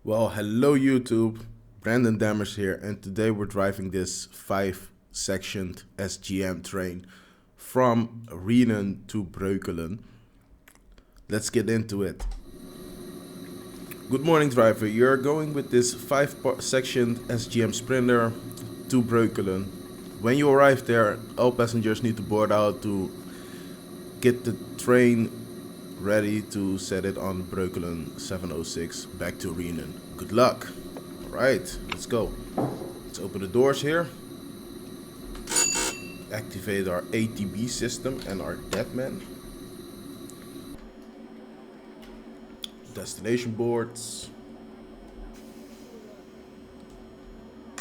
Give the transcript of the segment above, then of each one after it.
Well, hello YouTube, Brandon Dammers here, and today we're driving this 5-sectioned SGM train from Rhenen to Breukelen. Let's get into it. Good morning driver, you're going with this 5-sectioned SGM Sprinter to Breukelen. When you arrive there, all passengers need to board out to get the train ready to set it on Breukelen 706 back to Rhenen. Good luck. Alright, let's go. Let's open the doors here. Activate our ATB system and our Deadman. Destination boards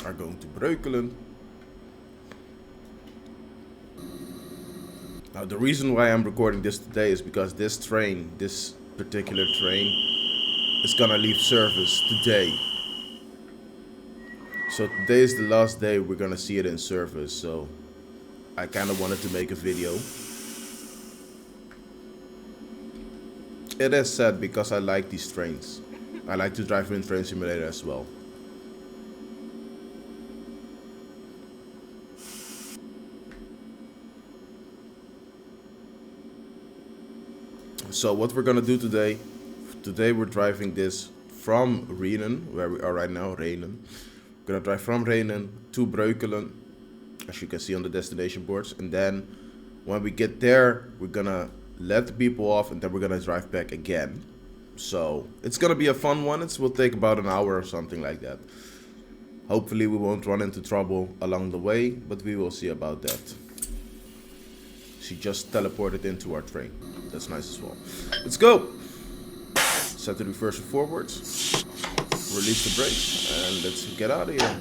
are going to Breukelen. Now the reason why I'm recording this today is because this particular train is gonna leave service today. So today is the last day we're gonna see it in service, so I kinda wanted to make a video. It is sad because I like these trains. I like to drive in Train Simulator as well. So what we're gonna do today we're driving this from Rhenen, where we are right now, Rhenen. We're gonna drive from Rhenen to Breukelen, as you can see on the destination boards, and then when we get there, we're gonna let the people off, and then we're gonna drive back again. So it's gonna be a fun one. It will take about an hour or something like that. Hopefully we won't run into trouble along the way, but we will see about that. She just teleported into our train. That's nice as well. Let's go! Set the reverser forwards. Release the brakes. And let's get out of here.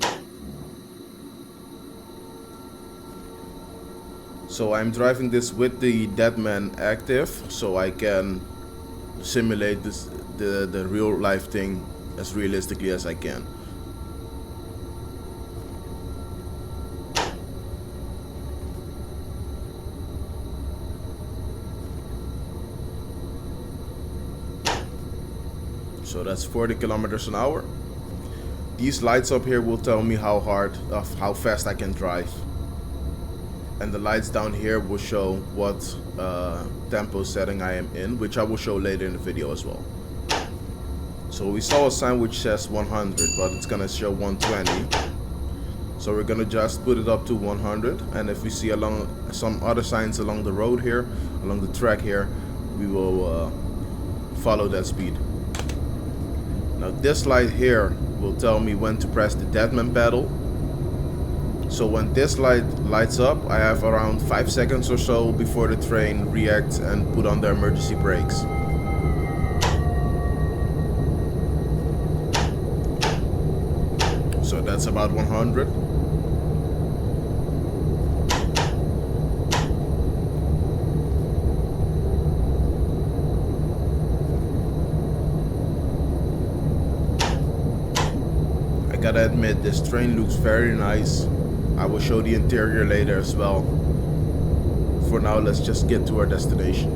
So I'm driving this with the Deadman active, so I can simulate the real life thing as realistically as I can. So that's 40 kilometers an hour. These lights up here will tell me how fast I can drive. And the lights down here will show what tempo setting I am in, which I will show later in the video as well. So we saw a sign which says 100, but it's gonna show 120. So we're gonna just put it up to 100, and if we see along some other signs along the road here, along the track here, we will follow that speed. Now this light here will tell me when to press the Deadman pedal. So when this light lights up, I have around 5 seconds or so before the train reacts and put on the emergency brakes. So that's about 100. I gotta admit, this train looks very nice. I will show the interior later as well. For now, let's just get to our destination.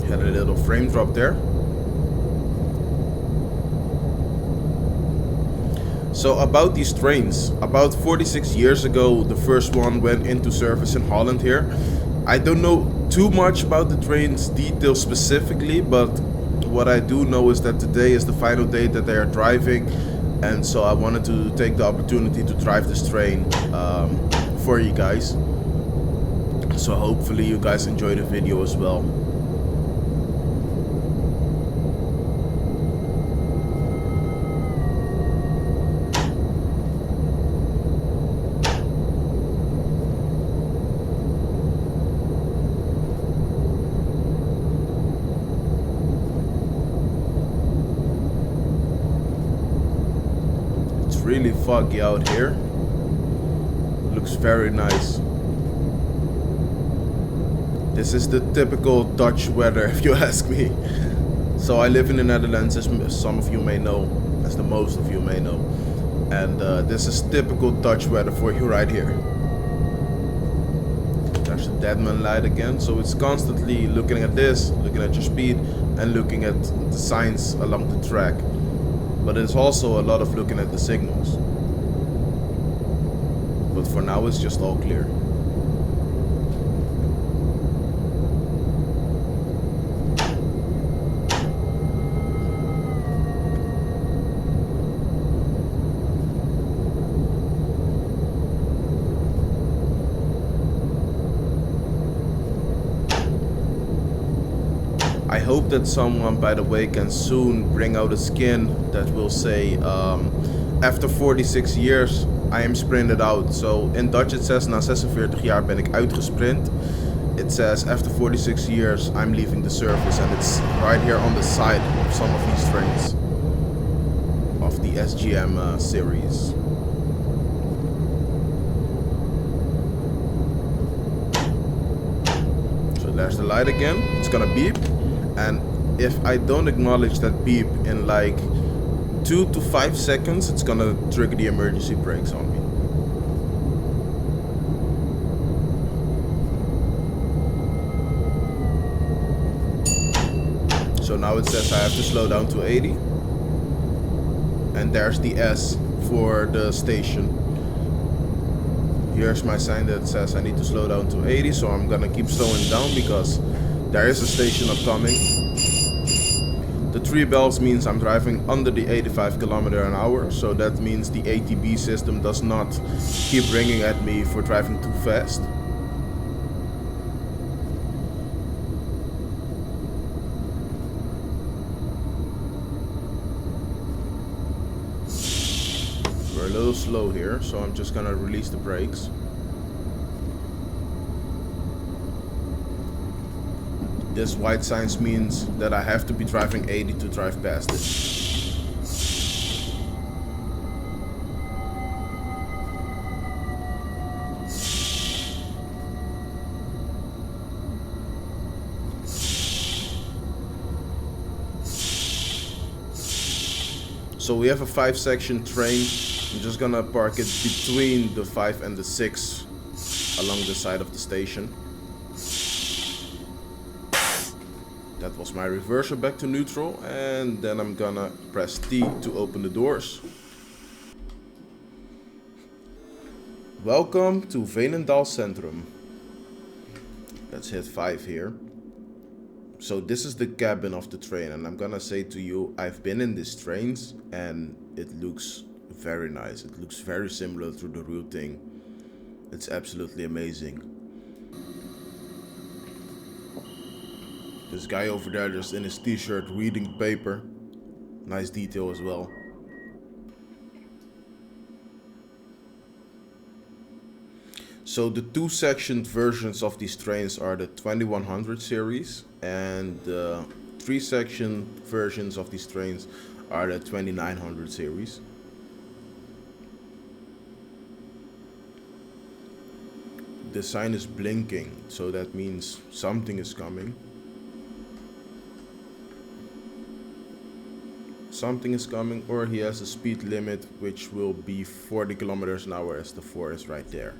Had a little frame drop there. So about these trains, about 46 years ago, the first one went into service in Holland here. I don't know too much about the train's details specifically, but what I do know is that today is the final day that they are driving, and so I wanted to take the opportunity to drive this train for you guys. So hopefully you guys enjoy the video as well. Really foggy out here. Looks very nice. This is the typical Dutch weather, if you ask me. So I live in the Netherlands, as some of you may know, as the most of you may know. And this is typical Dutch weather for you right here. there's the deadman light again. So it's constantly looking at this, looking at your speed, and looking at the signs along the track. But it's also a lot of looking at the signals. But for now it's just all clear. I hope that someone, by the way, can soon bring out a skin that will say after 46 years I am sprinted out. So in Dutch it says na 46 jaar ben ik uitgesprint. It says after 46 years I'm leaving the service, and it's right here on the side of some of these trains of the SGM series. So there's the light again. It's gonna beep. And if I don't acknowledge that beep in like 2 to 5 seconds, it's gonna trigger the emergency brakes on me. So now it says I have to slow down to 80. And there's the S for the station. Here's my sign that says I need to slow down to 80, so I'm gonna keep slowing down because there is a station upcoming. The 3 bells means I'm driving under the 85 km/h, so that means the ATB system does not keep ringing at me for driving too fast. We're a little slow here, so I'm just gonna release the brakes. This white sign means that I have to be driving 80 to drive past it. So we have a 5-section train. I'm just gonna park it between the 5 and the 6 along the side of the station. That was my reverser back to neutral, and then I'm gonna press T to open the doors. Welcome to Veenendaal Centrum. Let's hit 5 here. So this is the cabin of the train, and I'm gonna say to you, I've been in these trains and it looks very nice. It looks very similar to the real thing. It's absolutely amazing. This guy over there just in his t-shirt reading paper. Nice detail as well. So the 2-sectioned versions of these trains are the 2100 series, and the 3-section versions of these trains are the 2900 series. The sign is blinking, so that means something is coming. Something is coming, or he has a speed limit which will be 40 km/h, as the 4 is right there.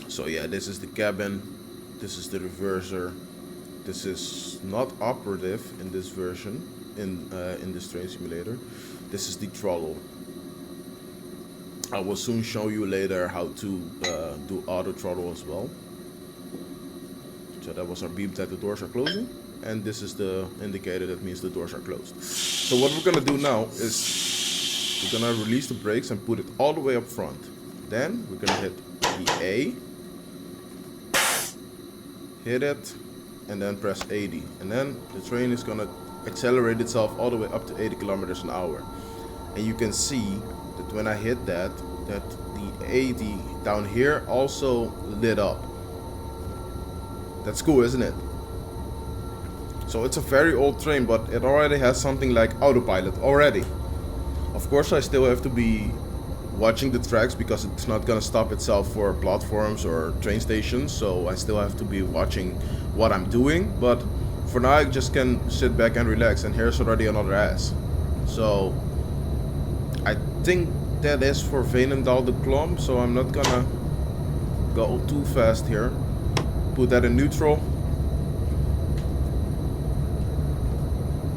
So yeah, this is the cabin, this is the reverser. This is not operative in this version, in this train simulator. This is the throttle. I will soon show you later how to do auto throttle as well. So that was our beep that the doors are closing, and this is the indicator that means the doors are closed. So what we're gonna do now is we're gonna release the brakes and put it all the way up front. Then we're gonna hit the A, hit it, and then press 80, and then the train is gonna accelerate itself all the way up to 80 km/h. And you can see that when I hit that the 80 down here also lit up. That's cool, isn't it? So it's a very old train, but it already has something like autopilot already. Of course I still have to be watching the tracks because it's not gonna stop itself for platforms or train stations, so I still have to be watching what I'm doing, but for now I just can sit back and relax, and here's already another ass. So I think that is for Veenendaal de Klom, so I'm not gonna go too fast here. Put that in neutral.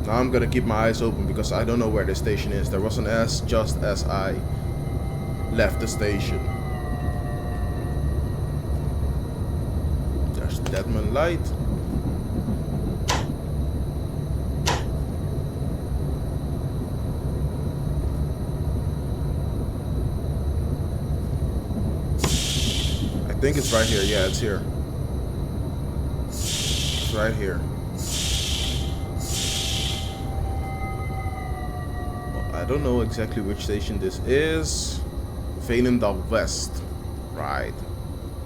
Now I'm gonna keep my eyes open because I don't know where the station is. There was an S just as I left the station. There's the Deadman light. I think it's right here. Yeah, it's here. It's right here. Well, I don't know exactly which station this is. Veenendaal West. Right.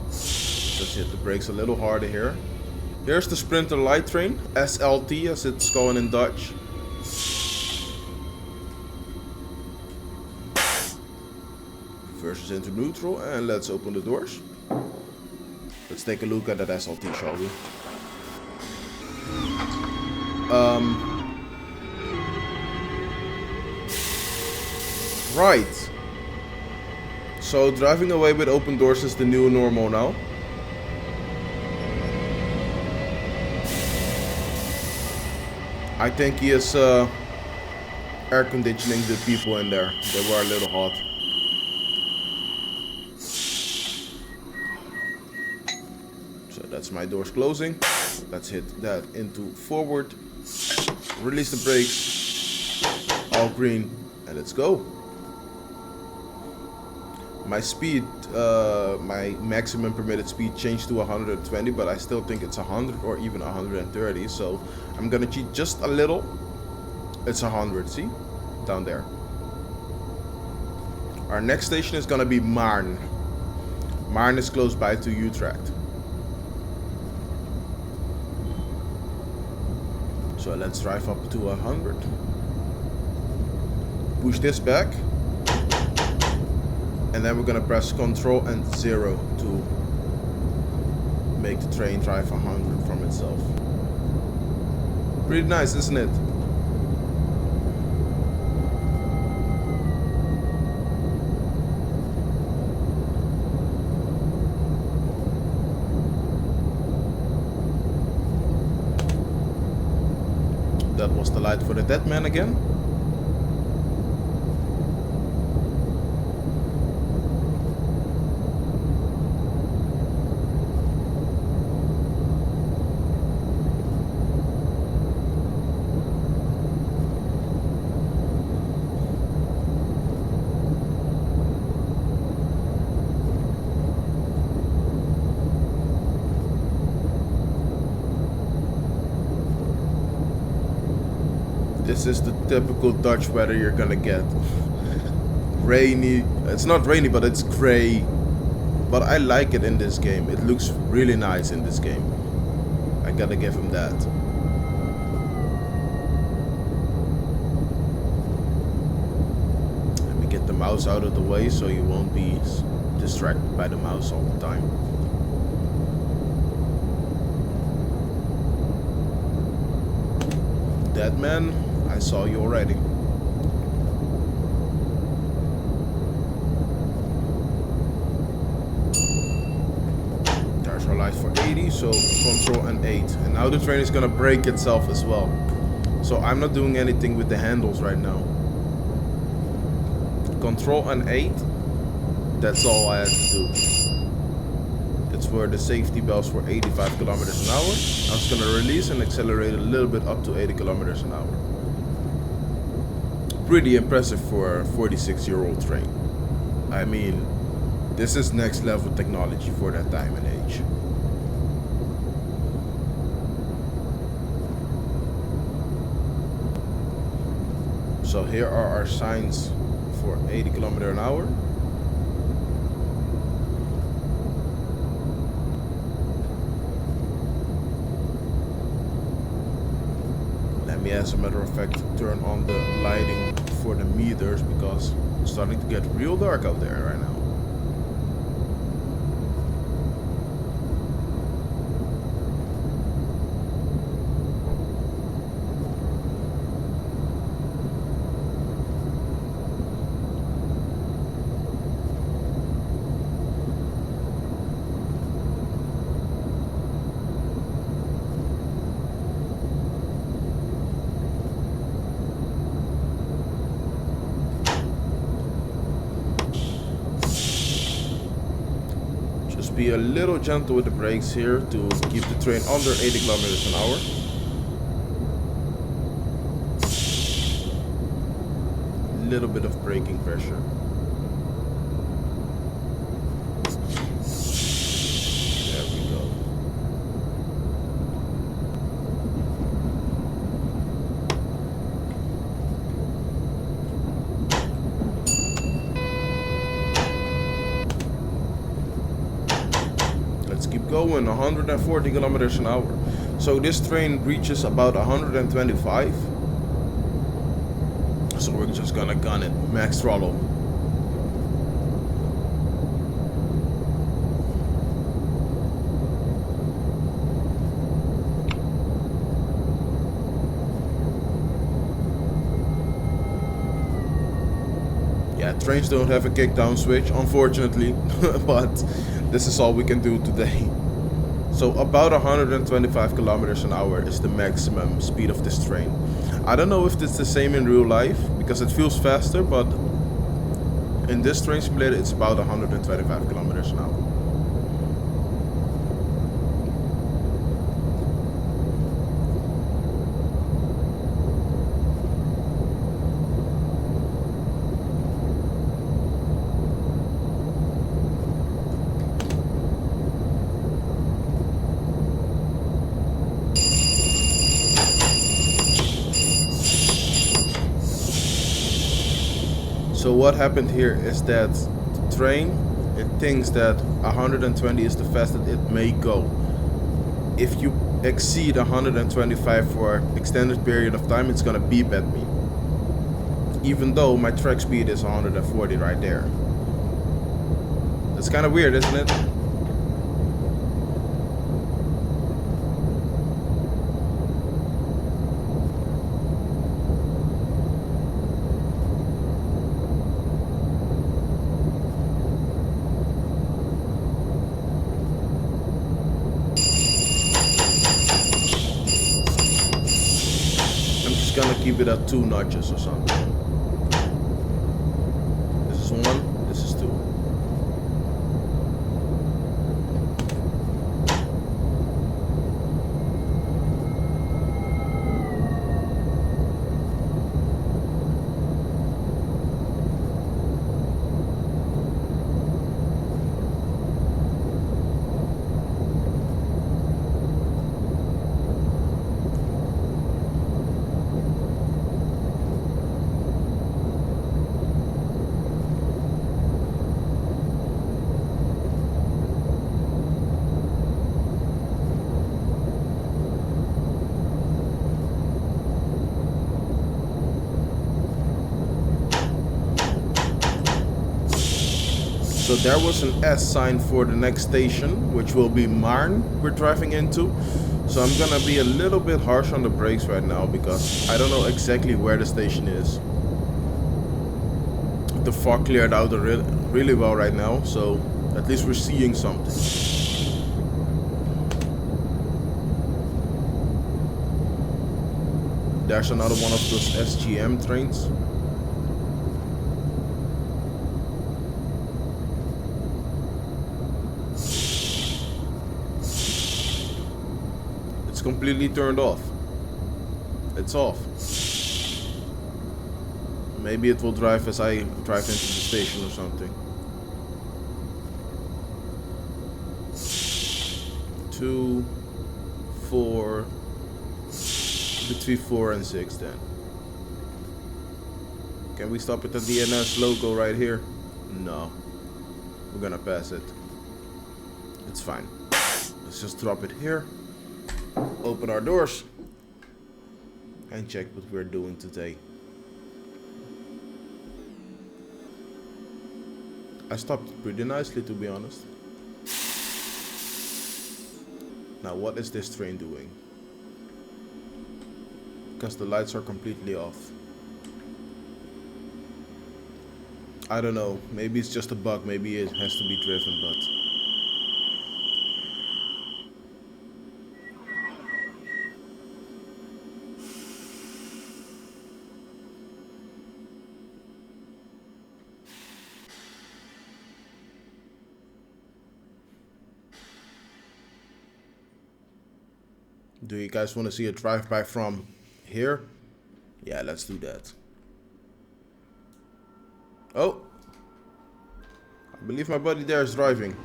Just hit the brakes a little harder here. Here's the Sprinter light train. SLT as it's going in Dutch. Reverses into neutral and let's open the doors. Let's take a look at that SLT, shall we? Right. So driving away with open doors is the new normal now. I think he is air conditioning the people in there. They were a little hot. So that's my doors closing. Let's hit that into forward. Release the brakes. All green. And let's go. My speed, my maximum permitted speed changed to 120, but I still think it's 100 or even 130. So I'm gonna cheat just a little. It's 100, see? Down there. Our next station is gonna be Maarn. Maarn is close by to Utrecht. So let's drive up to 100. Push this back. And then we're gonna press Control and 0 to make the train drive 100 from itself. Pretty nice, isn't it? That was the light for the dead man again. This is the typical Dutch weather you're gonna get. Rainy. It's not rainy, but it's gray. But I like it in this game. It looks really nice in this game. I gotta give him that. Let me get the mouse out of the way so you won't be distracted by the mouse all the time. Dead man. I saw you already. There's our light for 80, so Control and 8. And now the train is gonna brake itself as well. So I'm not doing anything with the handles right now. Control and 8. That's all I had to do. It's for the safety belts for 85 kilometers an hour. I was gonna release and accelerate a little bit up to 80 kilometers an hour. Pretty impressive for a 46-year-old train. I mean, this is next level technology for that time and age. So here are our signs for 80 kilometers an hour. As a matter of fact, turn on the lighting for the meters because it's starting to get real dark out there right now. be a little gentle with the brakes here to keep the train under 80 kilometers an hour. Little bit of braking pressure. There we go. Let's keep going. 140 kilometers an hour. So this train reaches about 125. So we're just gonna gun it, max throttle. Yeah, trains don't have a kickdown switch, unfortunately, but this is all we can do today. So about 125 kilometers an hour is the maximum speed of this train. I don't know if it's the same in real life, because it feels faster, but in this train simulator it's about 125 kilometers an hour. So what happened here is that the train, it thinks that 120 is the fastest it may go. If you exceed 125 for an extended period of time, it's gonna beep at me. Even though my track speed is 140 right there. That's kind of weird, isn't it? Gonna keep it at 2 notches or something. This is 1, this is 2. So there was an S sign for the next station, which will be Marne we're driving into. So I'm gonna be a little bit harsh on the brakes right now because I don't know exactly where the station is. The fog cleared out really well right now, so at least we're seeing something. There's another one of those SGMm trains. It's completely turned off. It's off. Maybe it will drive as I drive into the station or something. 2, 4, between 4 and 6 then. Can we stop it at the NS logo right here? No. We're gonna pass it. It's fine. Let's just drop it here. Open our doors. And check what we're doing today. I stopped pretty nicely, to be honest. Now what is this train doing? Because the lights are completely off. I don't know, maybe it's just a bug, maybe it has to be driven, but... Do you guys want to see a drive-by from here? Yeah, let's do that. Oh, I believe my buddy there is driving.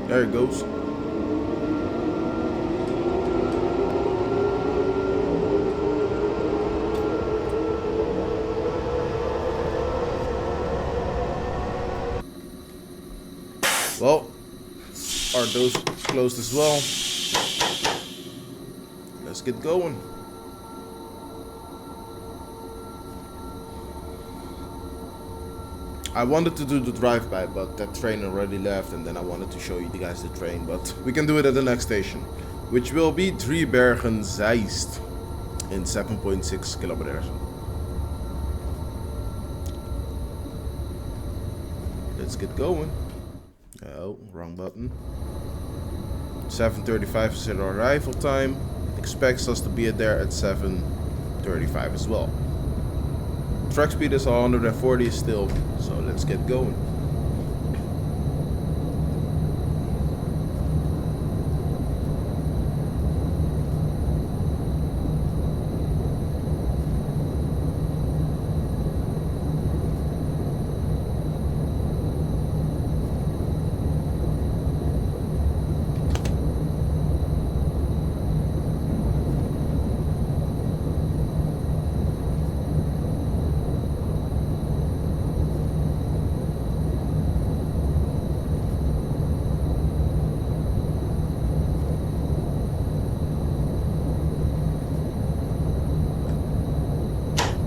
There he goes. Well, our doors closed as well. Let's get going. I wanted to do the drive-by, but that train already left, and then I wanted to show you guys the train, but we can do it at the next station, which will be Breukelen Zeist in 7.6 kilometers. Let's get going. Oh, wrong button. 7:35 is our arrival time. It expects us to be there at 7:35 as well. Track speed is 140 still, so let's get going.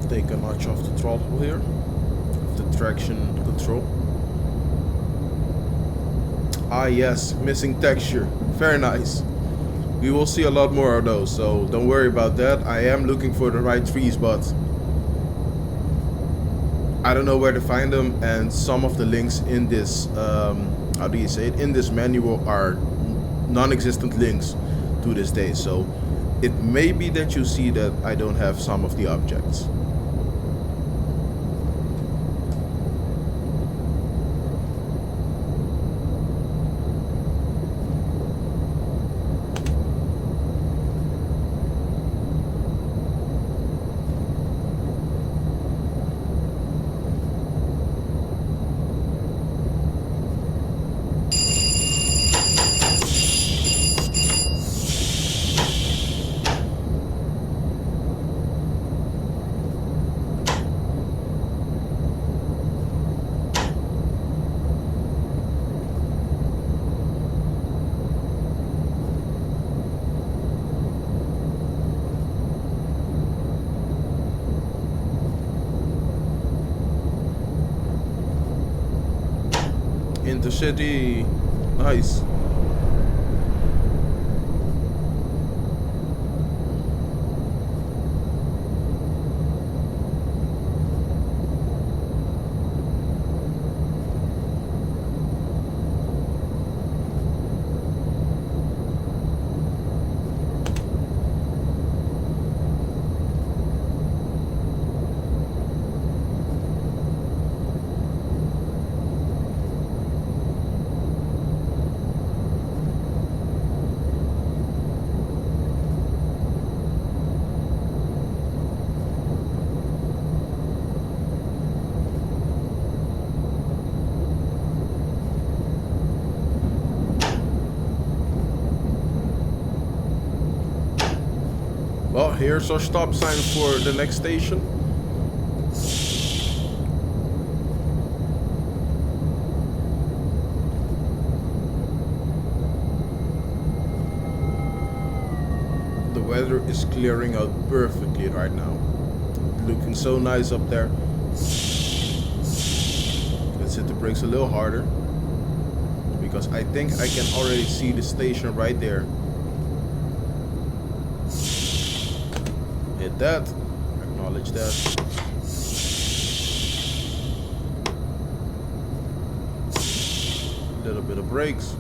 Take a notch off the throttle here, the traction control. Ah yes, missing texture, very nice. We will see a lot more of those, so don't worry about that. I am looking for the right trees, but I don't know where to find them, and some of the links in this, how do you say it, in this manual are non-existent links to this day, so it may be that you see that I don't have some of the objects. Intercity, nice. Well, here's our stop sign for the next station. The weather is clearing out perfectly right now. Looking so nice up there. Let's hit the brakes a little harder, because I think I can already see the station right there. Hit that, acknowledge that. A little bit of brakes.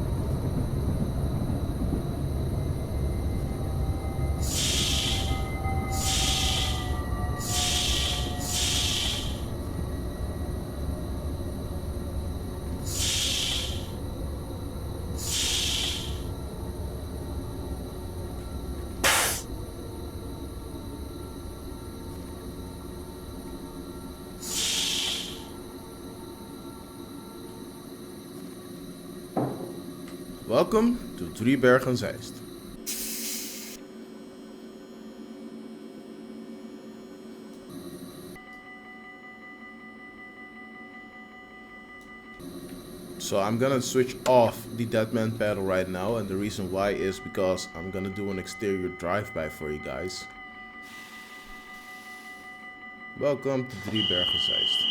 Welcome to Breukelen Zeist. So I'm gonna switch off the Deadman panel right now, and the reason why is because I'm gonna do an exterior drive-by for you guys. Welcome to Breukelen Zeist.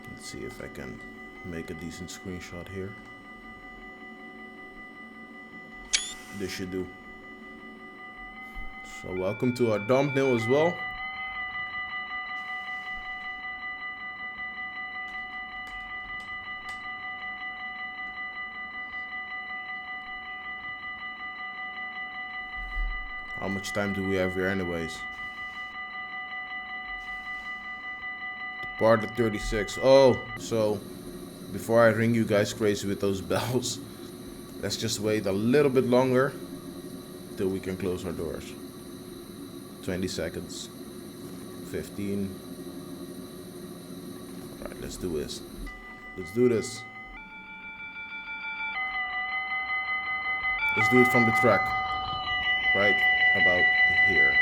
Let's see if I can make a decent screenshot here. This should do. So welcome to our thumbnail as well. How much time do we have here anyways? Part of 36. Oh, so before I ring you guys crazy with those bells, let's just wait a little bit longer till we can close our doors. 20 seconds. 15. Alright, let's do this. Let's do this. Let's do it from the track. Right about here.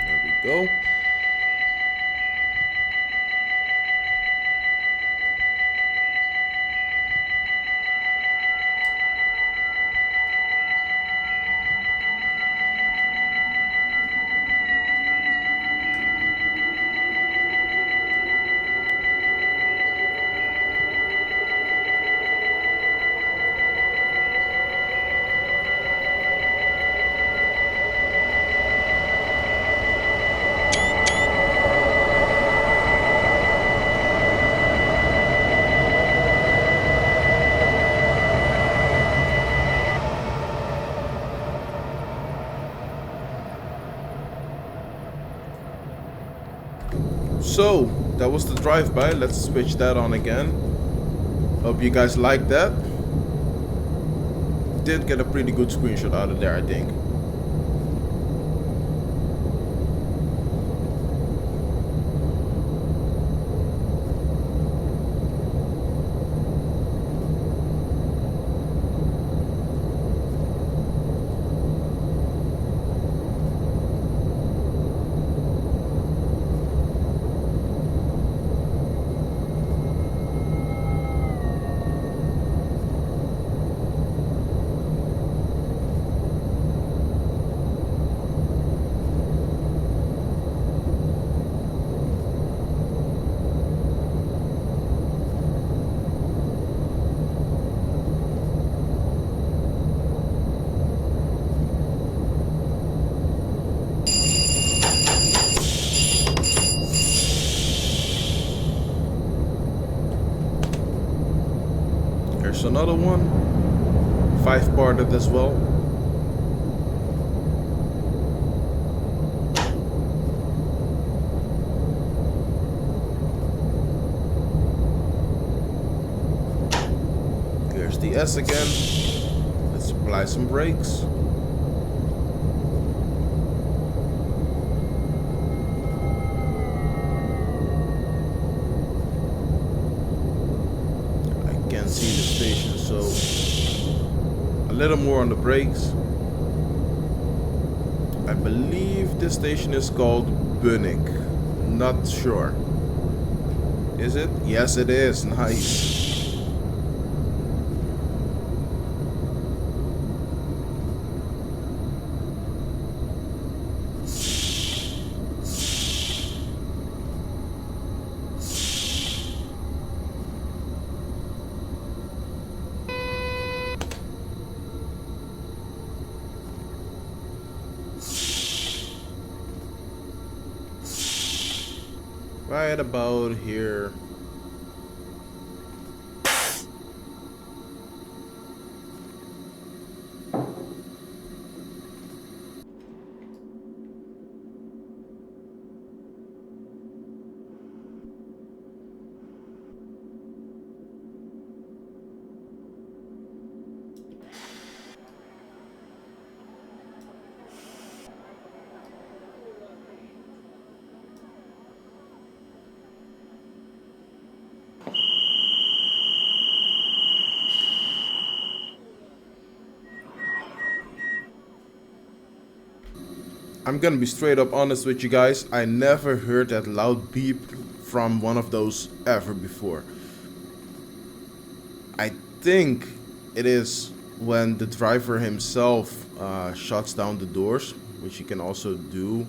There we go. So, that was the drive-by. Let's switch that on again. Hope you guys liked that. Did get a pretty good screenshot out of there, I think. Here's another one. 5-parted as well. Here's the S again. Let's apply some brakes. See the station, so a little more on the brakes. I believe this station is called Bunnik. Not sure. Is it? Yes, it is. Nice. Right about here. I'm gonna be straight up honest with you guys. I never heard that loud beep from one of those ever before. I think it is when the driver himself shuts down the doors, which he can also do.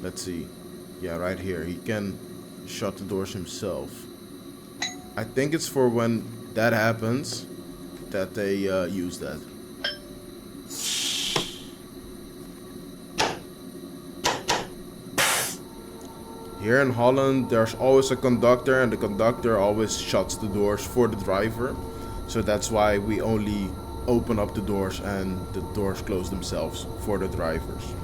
Let's see. Yeah, right here. He can shut the doors himself. I think it's for when that happens that they use that. Here in Holland, there's always a conductor, and the conductor always shuts the doors for the driver. So that's why we only open up the doors and the doors close themselves for the drivers.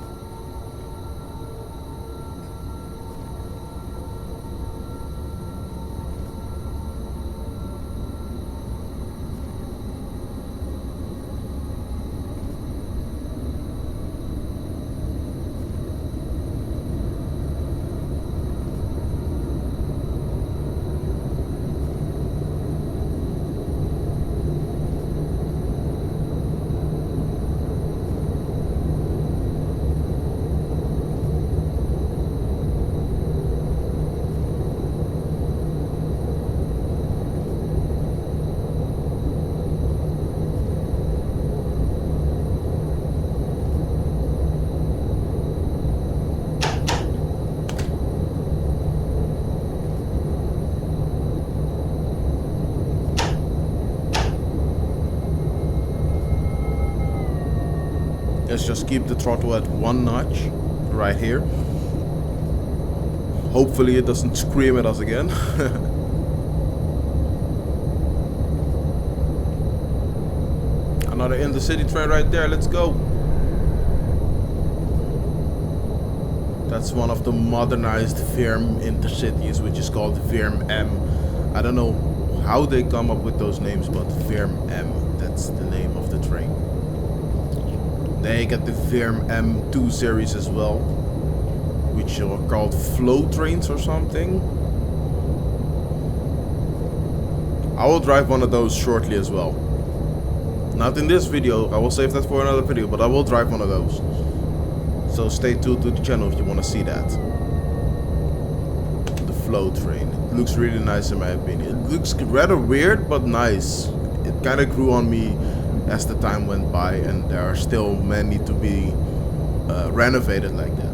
Let's just keep the throttle at 1 notch right here. Hopefully it doesn't scream at us again. Another in the city train right there, let's go. That's one of the modernized VRM intercities, which is called ZGMm. I don't know how they come up with those names, but ZGMm, that's the name of the train. They get the ZGMm 2 series as well, which are called flow trains or something. I will drive one of those shortly as well. Not in this video, I will save that for another video, but I will drive one of those. So stay tuned to the channel if you want to see that. The flow train. It looks really nice in my opinion. It looks rather weird, but nice. It kind of grew on me as the time went by, and there are still many to be renovated like that.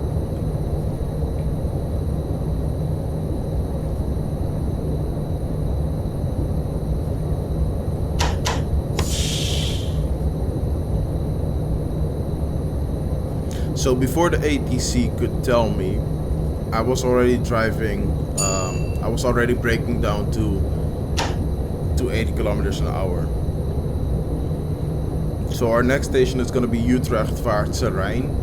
So before the ATC could tell me, I was already driving, I was already braking down to 80 kilometers an hour. So our next station is going to be Utrecht-Vaartse Rijn.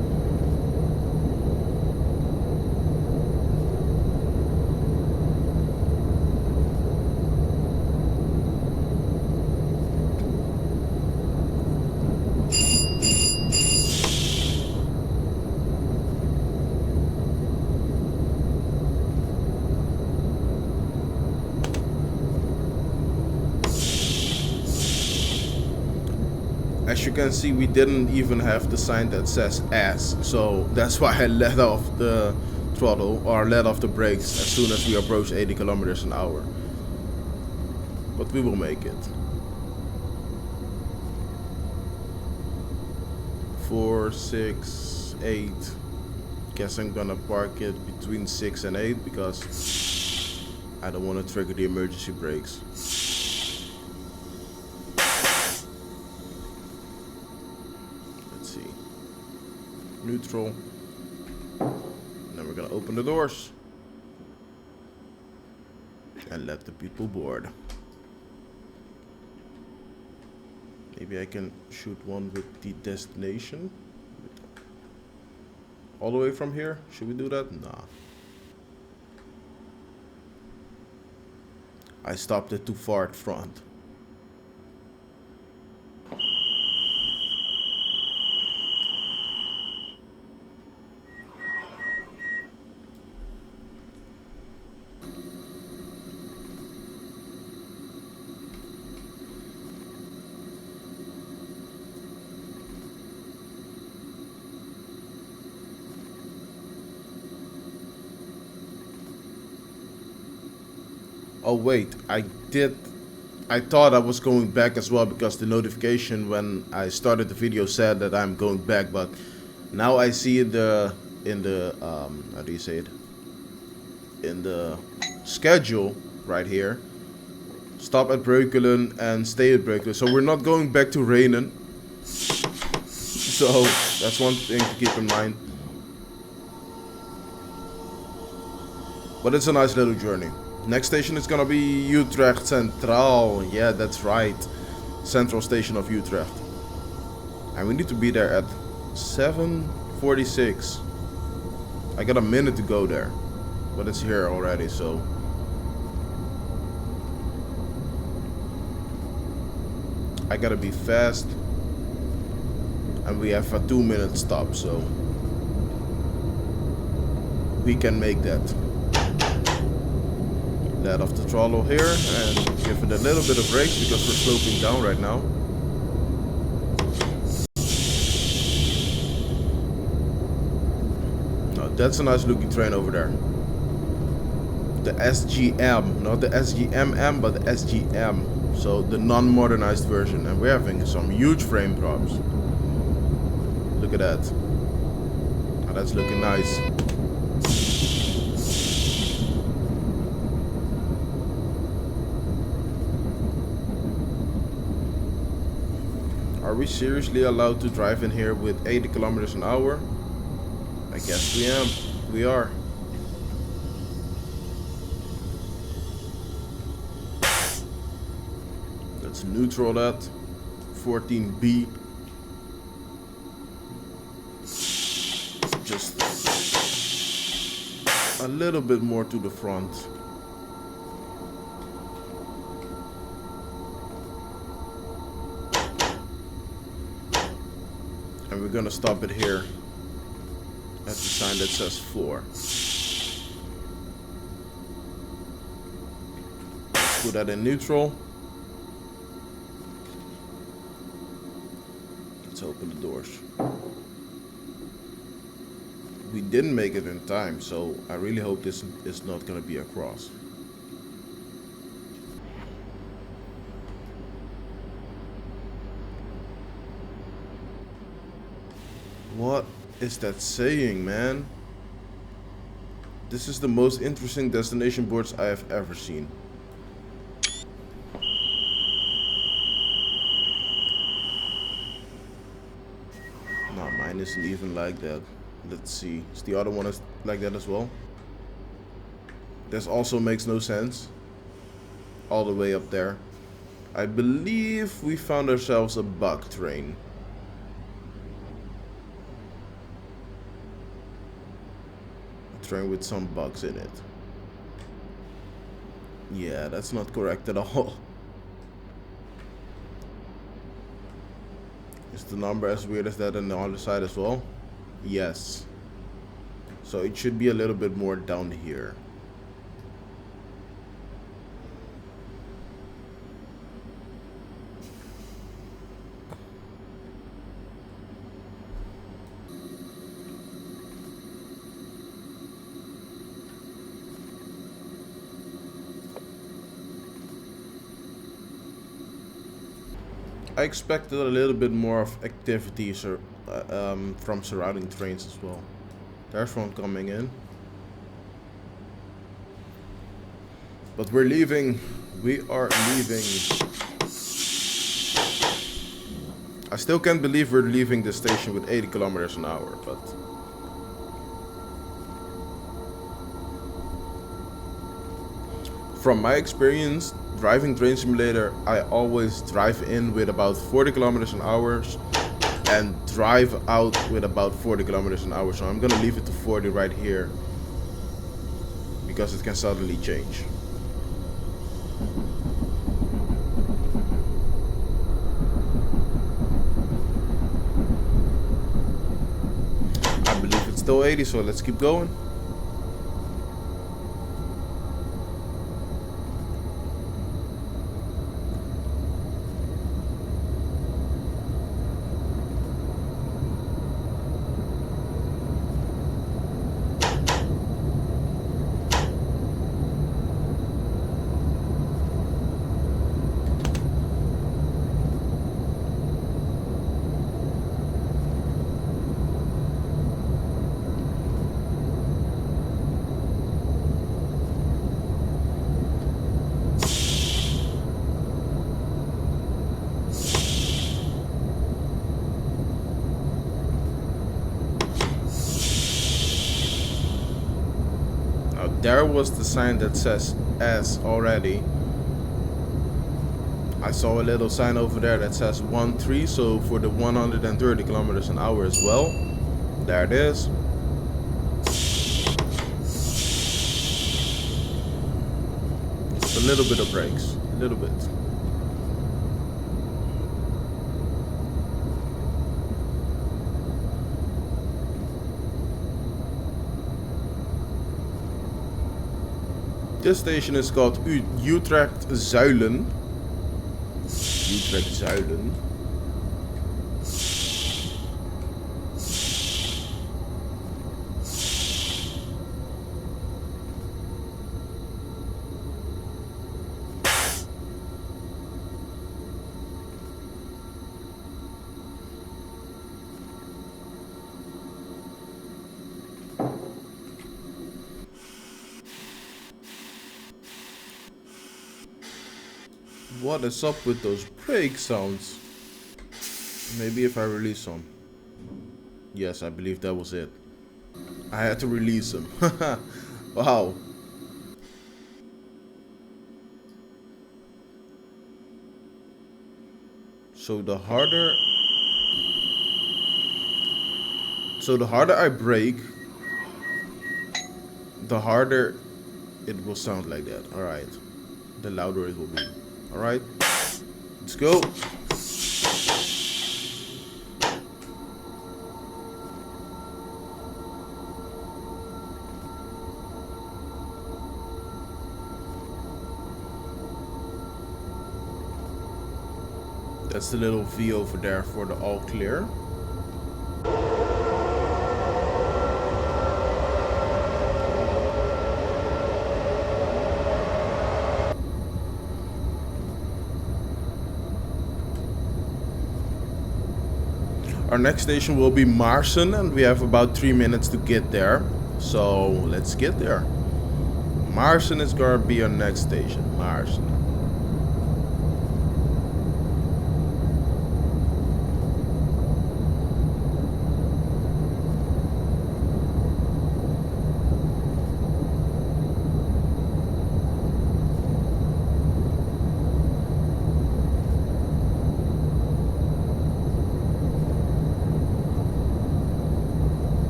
As you can see, we didn't even have the sign that says S, so that's why I let off the throttle, or let off the brakes as soon as we approach 80 kilometers an hour. But we will make it. 4, 6, 8. Guess I'm gonna park it between 6 and 8 because I don't want to trigger the emergency brakes. Neutral, and then we're gonna open the doors and let the people board. Maybe I can shoot one with the destination all the way from here. Should we do that? Nah, I stopped it too far at front. Oh wait, I thought I was going back as well because the notification when I started the video said that I'm going back, but now I see in the how do you say it? In the schedule right here. Stop at Breukelen and stay at Breukelen. So we're not going back to Rhenen. So that's one thing to keep in mind. But it's a nice little journey. Next station is gonna be Utrecht Centraal. Yeah, that's right. Central station of Utrecht. And we need to be there at 7:46. I got a minute to go there. But it's here already, so. I gotta be fast. And we have a 2-minute stop, so. We can make that. Let off the throttle here and give it a little bit of brakes because we're sloping down right now. Now that's a nice looking train over there. The SGM, not the SGMm, but the SGM. So the non-modernized version, and we're having some huge frame drops. Look at that. Now that's looking nice. Are we seriously allowed to drive in here with 80 kilometers an hour? I guess we are. Let's neutral that. 14B. Just a little bit more to the front. And we're gonna stop it here at the sign that says 4. Let's put that in neutral. Let's open the doors. We didn't make it in time, so I really hope this is not gonna be a cross. What is that saying, man? This is the most interesting destination boards I have ever seen. No, mine isn't even like that. Let's see. Is the other one is like that as well? This also makes no sense. All the way up there. I believe we found ourselves a bug train. Train with some bugs in it. Yeah, that's not correct at all. Is the number as weird as that on the other side as well? Yes. So it should be a little bit more down here. I expected a little bit more of activities from surrounding trains as well. There's one coming in. But we're leaving. We are leaving. I still can't believe we're leaving the station with 80 kilometers an hour, but... From my experience, driving Train Simulator, I always drive in with about 40 kilometers an hour and drive out with about 40 kilometers an hour. So I'm gonna leave it to 40 right here because it can suddenly change. I believe it's still 80, so let's keep going. there was the sign that says S already. I saw a little sign over there that says 13, so for the 130 kilometers an hour as well. There it is. A little bit of brakes, a little bit. This station is called Utrecht Zuilen. Utrecht Zuilen. What is up with those brake sounds? Maybe if I release them. Yes, I believe that was it. I had to release them. Wow. So the harder I brake, the harder it will sound like that. Alright. The louder it will be. Alright, let's go. That's the little V over there for the all clear. Our next station will be Maarsen, and we have about 3 minutes to get there. So let's get there. Maarsen is gonna be our next station. Maarsen.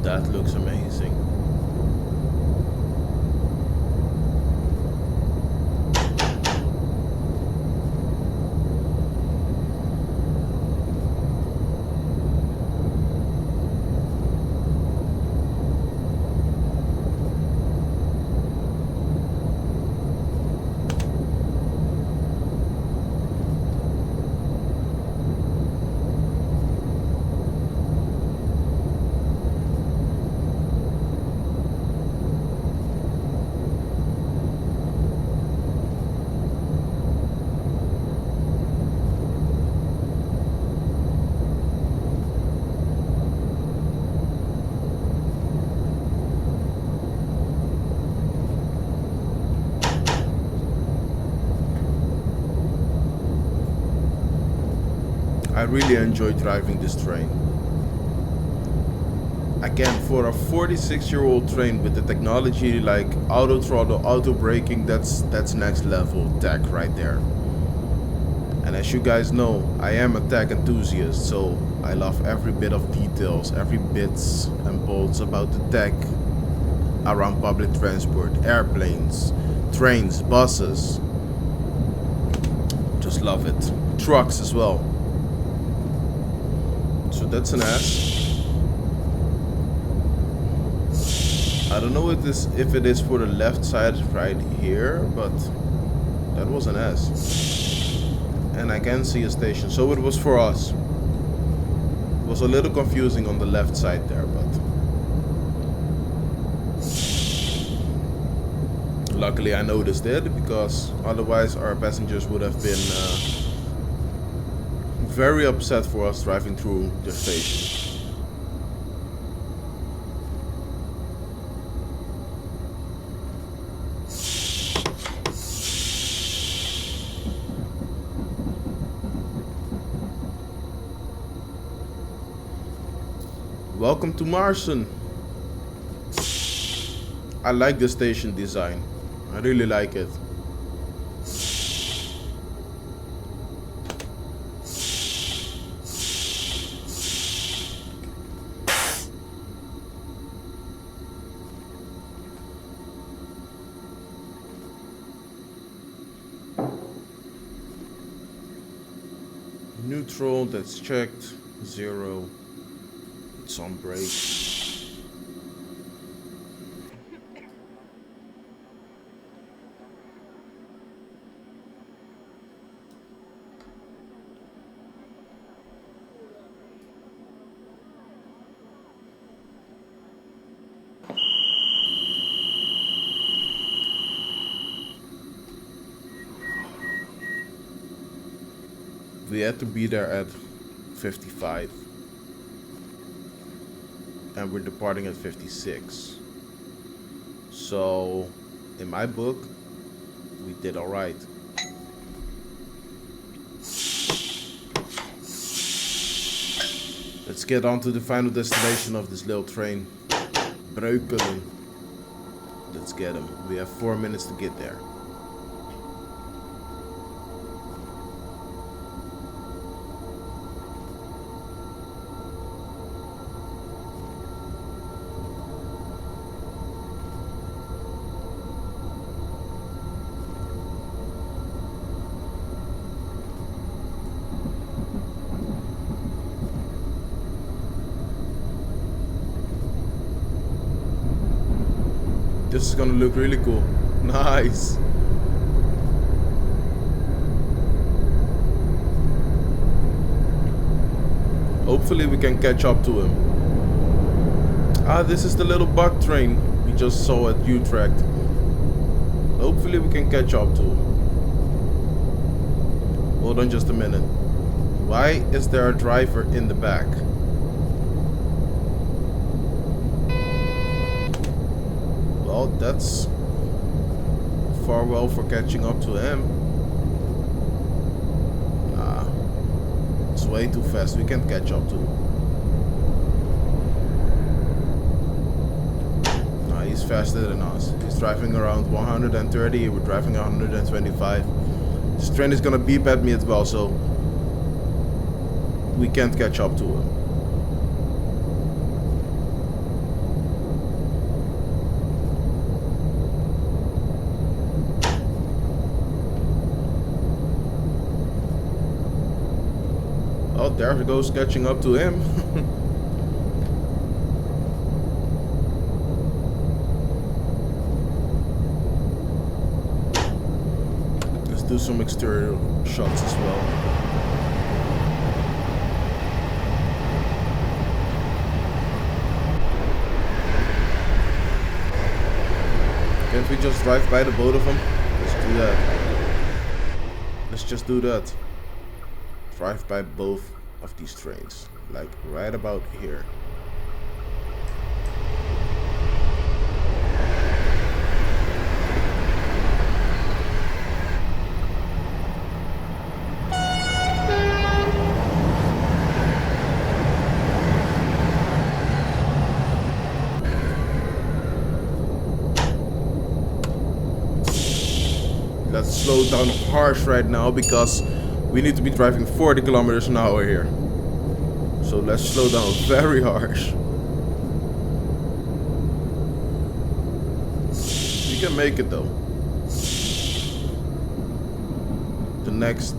That looks amazing. I really enjoy driving this train. Again, for a 46-year-old train with the technology like auto throttle, auto braking, that's next level tech right there. And as you guys know, I am a tech enthusiast, so I love every bit of details, every bits and bolts about the tech around public transport, airplanes, trains, buses. Just love it. Trucks as well. So that's an S. I don't know if it is for the left side right here, but that was an S. And I can see a station, so it was for us. It was a little confusing on the left side there, but luckily I noticed it, because otherwise our passengers would have been very upset for us driving through the station. Welcome to Maarsen. I like the station design. I really like it. Neutral, that's checked. 0. It's on brake. We had to be there at 55. And we're departing at 56. So, in my book, we did alright. Let's get on to the final destination of this little train. Breukelen. Let's get him. We have 4 minutes to get there. This is gonna look really cool. Nice. Hopefully we can catch up to him. Ah, this is the little bug train we just saw at Utrecht. Hopefully we can catch up to him. Hold on just a minute. Why is there a driver in the back? Well, that's far well for catching up to him. Nah, it's way too fast. We can't catch up to him. Nah, he's faster than us. He's driving around 130. We're driving 125. This train is gonna beep at me as well, so we can't catch up to him. Oh, there he goes, catching up to him. Let's do some exterior shots as well. Can't we just drive by the both of them? Let's do that. Let's just do that. Drive by both of these trains, like right about here. Let's slow down harsh right now because we need to be driving 40 kilometers an hour here. So let's slow down very harsh. We can make it though. The next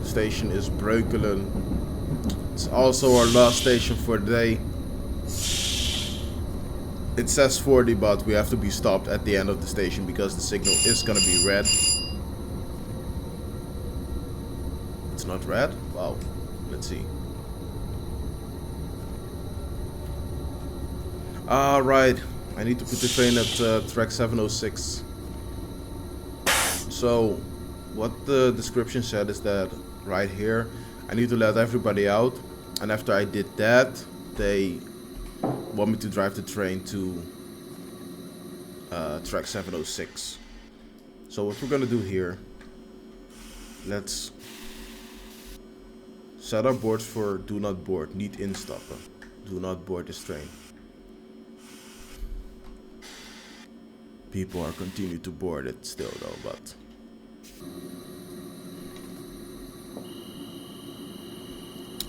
station is Breukelen. It's also our last station for the day. It says 40, but we have to be stopped at the end of the station because the signal is gonna be red. Not red? Wow. Let's see. Right. I need to put the train at track 706. So, what the description said is that right here, I need to let everybody out. And after I did that, they want me to drive the train to track 706. So what we're gonna do here, let's set our boards for do not board, need instappen. Do not board this train. People are continuing to board it still though, but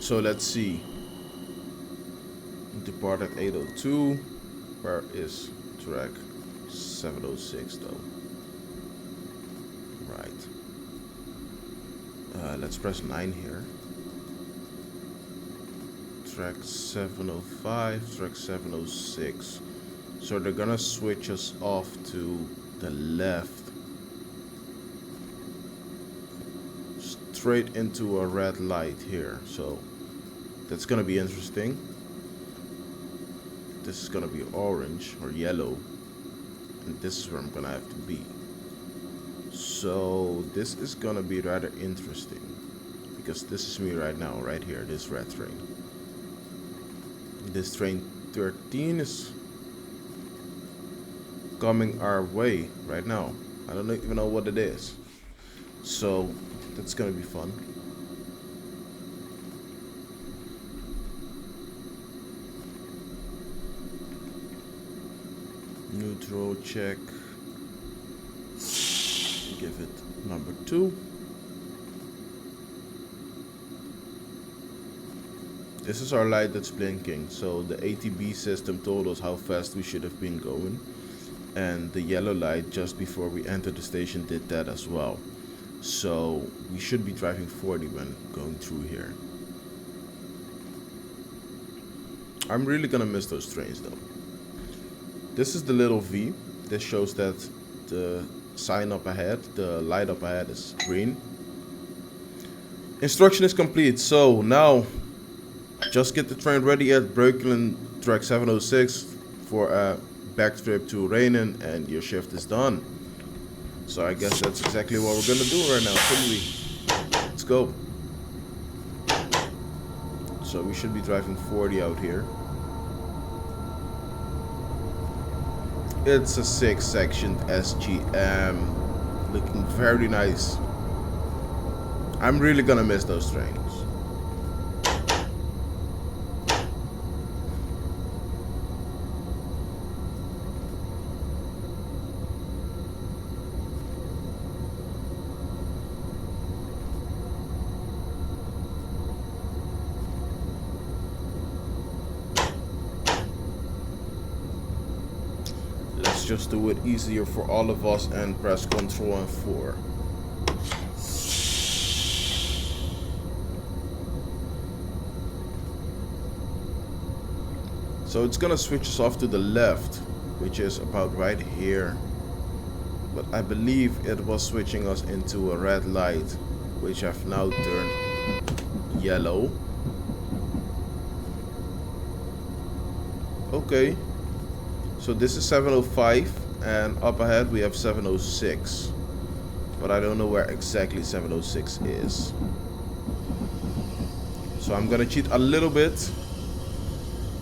so let's see. Depart at 802. Where is track 706 though? Right. Let's press 9 here. Track 705, track 706. So they're gonna switch us off to the left. Straight into a red light here. So that's gonna be interesting. This is gonna be orange or yellow. And this is where I'm gonna have to be. So this is gonna be rather interesting. Because this is me right now, right here, this red train. This train 13 is coming our way right now. I don't even know what it is. So that's gonna be fun. Neutral check. Give it number 2. This is our light that's blinking. So the ATB system told us how fast we should have been going. And the yellow light just before we entered the station did that as well. So we should be driving 40 when going through here. I'm really gonna miss those trains though. This is the little V. This shows that the sign up ahead, the light up ahead is green. Instruction is complete. So now just get the train ready at Breukelen track 706 for a back trip to Rhenen and your shift is done. So I guess that's exactly what we're gonna do right now, shouldn't we? Let's go. So we should be driving 40 out here. It's a 6-sectioned SGMm, looking very nice. I'm really gonna miss those trains. Just do it easier for all of us and press Ctrl and 4. So it's gonna switch us off to the left, which is about right here. But I believe it was switching us into a red light, which I've now turned yellow. Okay. So this is 705 and up ahead we have 706. But I don't know where exactly 706 is. So I'm gonna cheat a little bit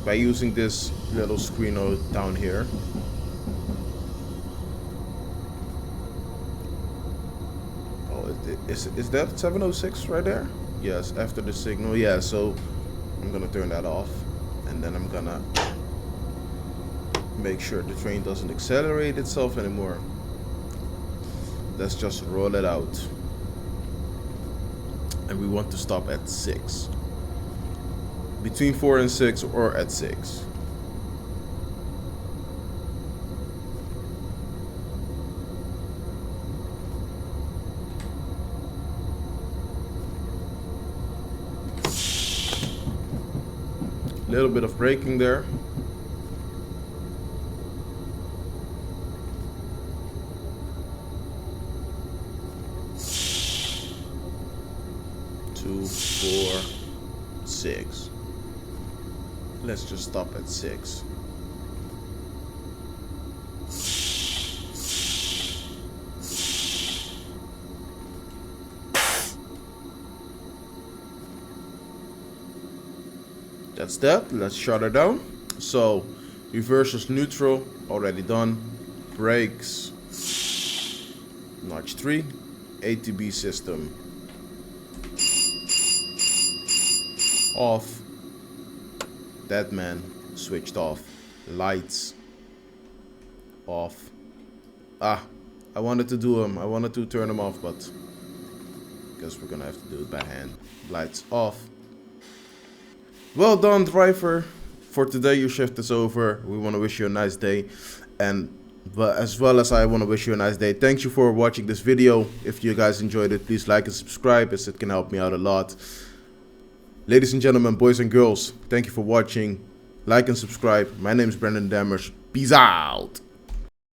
by using this little screen down here. Oh, is that 706 right there? Yes, after the signal. Yeah, so I'm gonna turn that off and then I'm gonna make sure the train doesn't accelerate itself anymore. Let's just roll it out. And we want to stop at 6. Between 4 and 6 or at 6. A little bit of braking there. Let's just stop at 6. That's that. Let's shut her down. So reverse is neutral, already done. Brakes, notch 3. ATB system off. That man switched off. Lights off. I wanted to do them. I wanted to turn them off, but guess we're gonna have to do it by hand. Lights off. Well done, driver. For today, your shift is over. We want to wish you a nice day, but as well as I want to wish you a nice day. Thank you for watching this video. If you guys enjoyed it, please like and subscribe, as it can help me out a lot. Ladies and gentlemen, boys and girls, thank you for watching. Like and subscribe. My name is Brendan Dammers. Peace out.